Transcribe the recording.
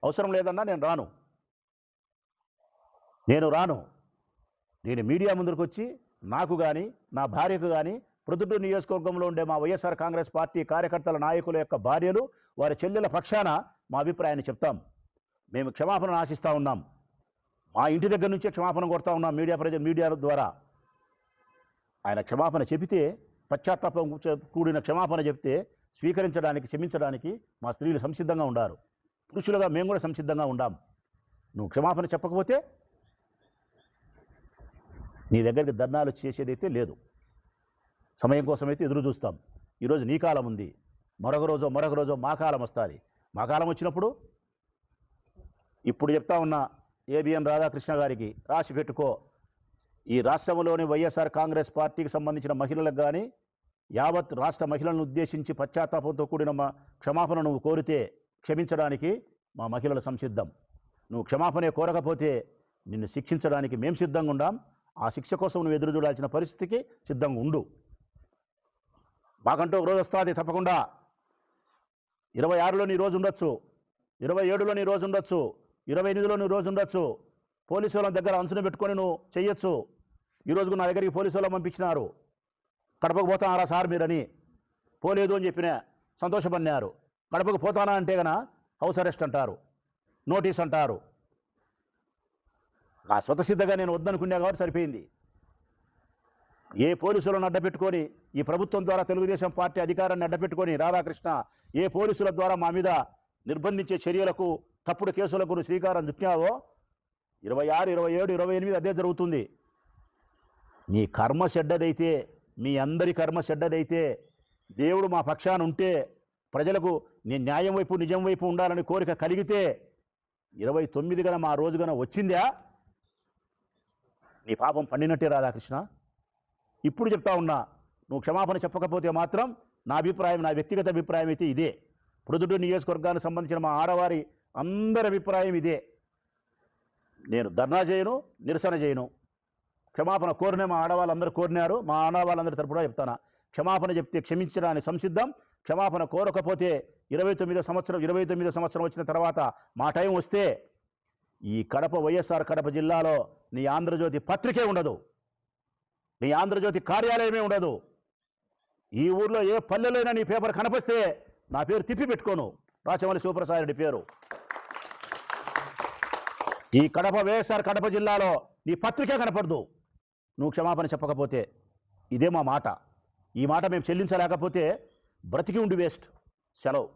అవసరం లేదన్నా నేను రాను. నేను మీడియా ముందుకు వచ్చి నాకు కానీ నా భార్యకు కానీ ప్రొద్దుటూరు నియోజకవర్గంలో ఉండే మా వైఎస్ఆర్ కాంగ్రెస్ పార్టీ కార్యకర్తల నాయకుల యొక్క భార్యలు వారి చెల్లెల పక్షాన మా అభిప్రాయాన్ని చెప్తాం. మేము క్షమాపణను ఆశిస్తూ ఉన్నాం. మా ఇంటి దగ్గర నుంచే క్షమాపణ కొడతా ఉన్నాం మీడియా ద్వారా. ఆయన క్షమాపణ చెబితే, పశ్చాత్తాపం కూడిన క్షమాపణ చెప్తే స్వీకరించడానికి, క్షమించడానికి మా స్త్రీలు సంసిద్ధంగా ఉండారు. పురుషులుగా మేము కూడా సంసిద్ధంగా ఉండాం. నువ్వు క్షమాపణ చెప్పకపోతే నీ దగ్గరికి ధర్నాలు చేసేదైతే లేదు. సమయం కోసమైతే ఎదురు చూస్తాం. ఈరోజు నీ కాలం ఉంది, మరొక రోజు మా కాలం వస్తుంది. మా కాలం వచ్చినప్పుడు ఇప్పుడు చెప్తా ఉన్న ఏబిఎన్ రాధాకృష్ణ గారికి రాసి పెట్టుకో, ఈ రాష్ట్రంలోని వైఎస్ఆర్ కాంగ్రెస్ పార్టీకి సంబంధించిన మహిళలకు కానీ యావత్ రాష్ట్ర మహిళలను ఉద్దేశించి పశ్చాత్తాపంతో కూడిన క్షమాపణ నువ్వు కోరితే క్షమించడానికి మా మహిళలు సంసిద్ధం. నువ్వు క్షమాపణ కోరకపోతే నిన్ను శిక్షించడానికి మేము సిద్ధంగా ఉండాం. ఆ శిక్ష కోసం నువ్వు ఎదురు చూడాల్సిన పరిస్థితికి సిద్ధంగా ఉండు. మాకంటూ ఒక రోజు వస్తుంది తప్పకుండా. 26లో నీ రోజు ఉండొచ్చు, 27లో నీ రోజు ఉండొచ్చు, 28లో నీ రోజు ఉండొచ్చు. పోలీసు వాళ్ళ దగ్గర అంచున పెట్టుకొని నువ్వు చెయ్యొచ్చు. ఈరోజు నా దగ్గరికి పోలీసు వాళ్ళు పంపించినారు. కడపకు పోతానారా సార్ మీరని, పోలేదు అని చెప్పిన సంతోషపడినారు. కడపకు పోతానా అంటే గన హౌస్ అరెస్ట్ అంటారు, నోటీస్ అంటారు. ఆ స్వతసిద్ధంగా నేను వద్దనుకున్నా కాబట్టి సరిపోయింది. ఏ పోలీసులను అడ్డపెట్టుకొని, ఈ ప్రభుత్వం ద్వారా తెలుగుదేశం పార్టీ అధికారాన్ని అడ్డపెట్టుకొని రాధాకృష్ణ ఏ పోలీసుల ద్వారా మా మీద నిర్బంధించే చర్యలకు, తప్పుడు కేసులకు నువ్వు శ్రీకారం చుట్టినావో 26, 27, 28 అదే జరుగుతుంది. నీ కర్మ చెడ్డదైతే, మీ అందరి కర్మ చెడ్డదైతే, దేవుడు మా పక్షాన ఉంటే, ప్రజలకు నేను న్యాయం వైపు నిజం వైపు ఉండాలని కోరిక కలిగితే 29 గన మా రోజు గన వచ్చిందా నీ పాపం పండినట్టే రాధాకృష్ణ. ఇప్పుడు చెప్తా ఉన్నా, నువ్వు క్షమాపణ చెప్పకపోతే మాత్రం నా అభిప్రాయం, నా వ్యక్తిగత అభిప్రాయం అయితే ఇదే. ప్రొద్దుటూరు నియోజకవర్గానికి సంబంధించిన మా ఆడవారి అందరి అభిప్రాయం ఇదే. నేను ధర్నా చేయను, నిరసన చేయను. క్షమాపణ కోరిన మా ఆడవాళ్ళందరూ కోరినారు. మా ఆడవాళ్ళందరి తరపున చెప్తాను, క్షమాపణ చెప్తే క్షమించడానికి సంసిద్ధం. క్షమాపణ కోరకపోతే 29వ సంవత్సరం వచ్చిన తర్వాత మా టైం వస్తే ఈ కడప వైఎస్ఆర్ కడప జిల్లాలో నీ ఆంధ్రజ్యోతి పత్రికే ఉండదు, నీ ఆంధ్రజ్యోతి కార్యాలయమే ఉండదు. ఈ ఊర్లో ఏ పల్లెలైనా నీ పేపర్ కనిపిస్తే నా పేరు తిప్పి పెట్టుకోను, రాచమల్లి శివప్రసాద్ రెడ్డి పేరు. ఈ కడప వైఎస్ఆర్ కడప జిల్లాలో నీ పత్రికే కనపడదు నువ్వు క్షమాపణ చెప్పకపోతే. ఇదే మా మాట. ఈ మాట మేము చెల్లించలేకపోతే బ్రతికి ఉండి వేస్ట్. సెలవు.